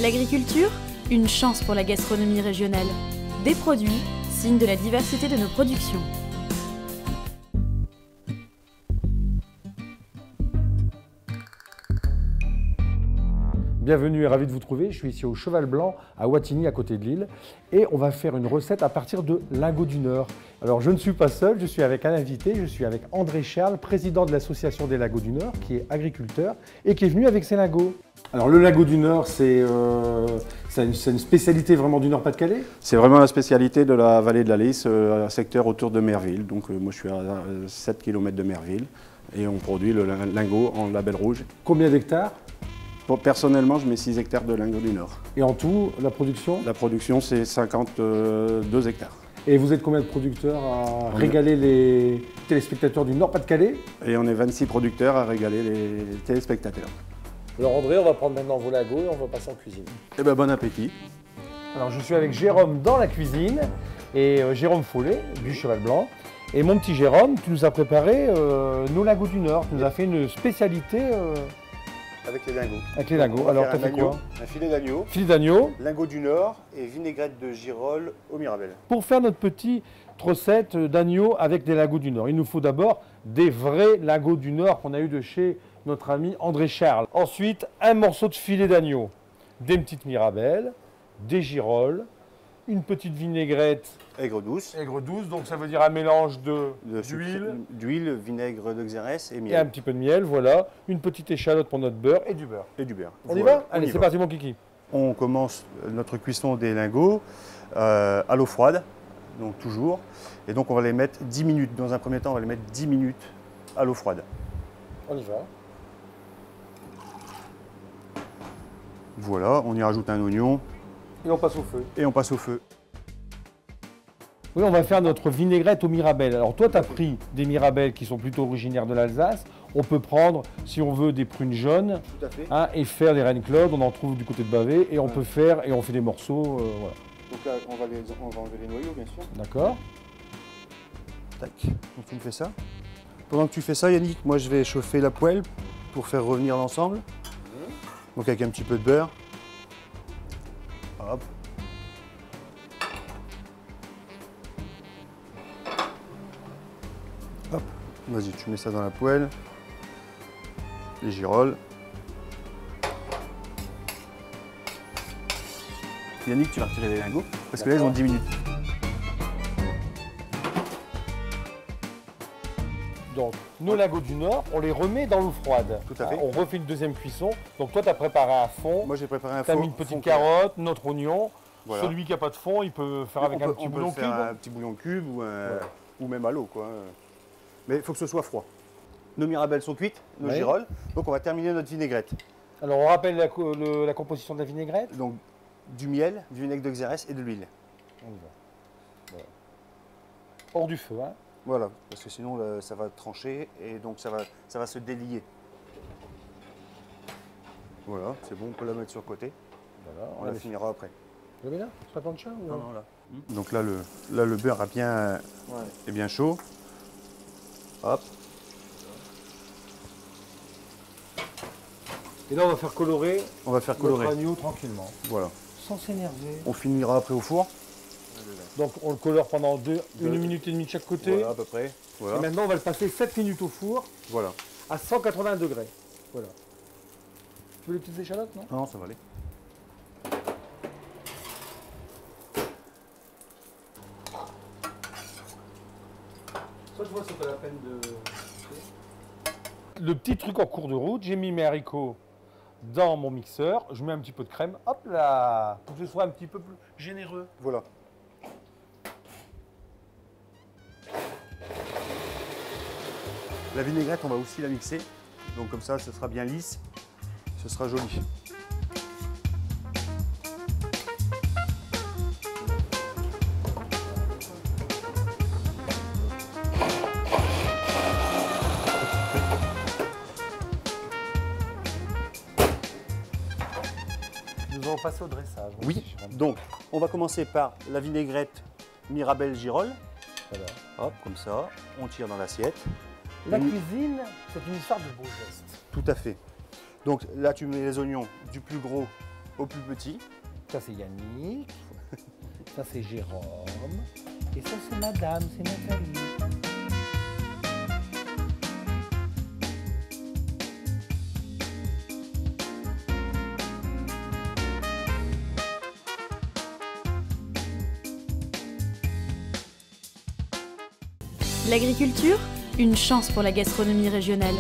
L'agriculture, une chance pour la gastronomie régionale. Des produits, signe de la diversité de nos productions. Bienvenue et ravi de vous trouver. Je suis ici au Cheval Blanc à Wattignies, à côté de Lille. Et on va faire une recette à partir de lingots du Nord. Alors je ne suis pas seul, je suis avec un invité. Je suis avec André Charles, président de l'association des lingots du Nord, qui est agriculteur et qui est venu avec ses lingots. Alors le lingot du Nord, c'est une spécialité vraiment du Nord-Pas-de-Calais? C'est vraiment la spécialité de la vallée de la Lys, un secteur autour de Merville. Donc moi je suis à 7 km de Merville et on produit le lingot en label rouge. Combien d'hectares? Personnellement, je mets 6 hectares de lingots du Nord. Et en tout, la production? La production, c'est 52 hectares. Et vous êtes combien de producteurs à régaler les téléspectateurs du Nord-Pas-de-Calais? Et on est 26 producteurs à régaler les téléspectateurs. Alors André, on va prendre maintenant vos lingots et on va passer en cuisine. Eh bien, bon appétit. Alors je suis avec Jérôme dans la cuisine et Jérôme Follet du Cheval Blanc. Et mon petit Jérôme, tu nous as préparé nos lingots du Nord. Tu nous as fait une spécialité avec les lingots. Avec les lingots. Alors tu as fait quoi? Un filet d'agneau. Filet d'agneau. Lingots du Nord et vinaigrette de girolles au Mirabelle. Pour faire notre petite recette d'agneau avec des lingots du Nord, il nous faut d'abord des vrais lingots du Nord qu'on a eu de chez notre ami André Charles. Ensuite, un morceau de filet d'agneau, des petites mirabelles, des girolles, une petite vinaigrette aigre douce. Aigre douce, donc ça veut dire un mélange d'huile, vinaigre de xérès et miel. Et un petit peu de miel, voilà. Une petite échalote pour notre beurre et du beurre. Et du beurre. On y va? Allez, c'est parti mon kiki. On commence notre cuisson des lingots à l'eau froide, donc toujours. Et donc on va les mettre 10 minutes. Dans un premier temps, on va les mettre 10 minutes à l'eau froide. On y va. Voilà, on y rajoute un oignon. Et on passe au feu. Et on passe au feu. Oui, on va faire notre vinaigrette aux mirabelles. Alors toi, tu as pris des mirabelles qui sont plutôt originaires de l'Alsace. On peut prendre, si on veut, des prunes jaunes. Tout à fait. Et faire des Reine Claude. On en trouve du côté de Bavé. Et on peut faire, et on fait des morceaux. Voilà. Donc là, on va enlever les noyaux, bien sûr. D'accord. Tac, donc tu me fais ça. Pendant que tu fais ça, Yannick, moi je vais chauffer la poêle pour faire revenir l'ensemble. Donc avec un petit peu de beurre. Hop. Hop. Vas-y, tu mets ça dans la poêle. Les girolles. Yannick, tu vas retirer les lingots parce que là, ils ont 10 minutes. Donc, nos lingots du Nord, on les remet dans l'eau froide. Tout à fait. On refait une deuxième cuisson. Donc toi, tu as préparé un fond. Moi, j'ai préparé un Tu as fond. mis une petite carotte, notre oignon. Voilà. Celui qui n'a pas de fond, il peut faire avec un petit bouillon cube. Un petit bouillon cube ou même à l'eau, quoi. Mais il faut que ce soit froid. Nos mirabelles sont cuites, nos girolles. Donc on va terminer notre vinaigrette. Alors on rappelle la composition de la vinaigrette. Donc du miel, du vinaigre de xérès et de l'huile. On y va. Voilà. Hors du feu, hein. Voilà, parce que sinon ça va trancher et donc ça va se délier. Voilà, c'est bon, on peut la mettre sur le côté. Voilà, on la finira après. Vous l'avez là? Sur la plancha ou... Non, là. Donc là, le beurre est bien chaud. Hop. Et là, on va faire colorer. On va faire colorer. Notre agneau tranquillement. Voilà. Sans s'énerver. On finira après au four. Donc on le colore pendant 1 minute et demie de chaque côté. Voilà, à peu près. Voilà. Et maintenant, on va le passer 7 minutes au four. Voilà. À 180 degrés. Voilà. Tu veux les petites échalotes, non? Non, ça va aller. Ça, je vois, c'est pas la peine de... Le petit truc en cours de route, j'ai mis mes haricots dans mon mixeur, je mets un petit peu de crème, hop là, pour que ce soit un petit peu plus généreux. Voilà. La vinaigrette, on va aussi la mixer. Donc comme ça, ce sera bien lisse, ce sera joli. Nous allons passer au dressage. Oui, donc on va commencer par la vinaigrette Mirabelle Girolles. Voilà. Hop, comme ça, on tire dans l'assiette. La cuisine, c'est une histoire de beaux gestes. Tout à fait. Donc là, tu mets les oignons du plus gros au plus petit. Ça c'est Yannick, ça c'est Jérôme, et ça c'est Madame, c'est Nathalie. L'agriculture, une chance pour la gastronomie régionale.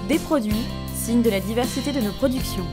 Des produits, signe de la diversité de nos productions.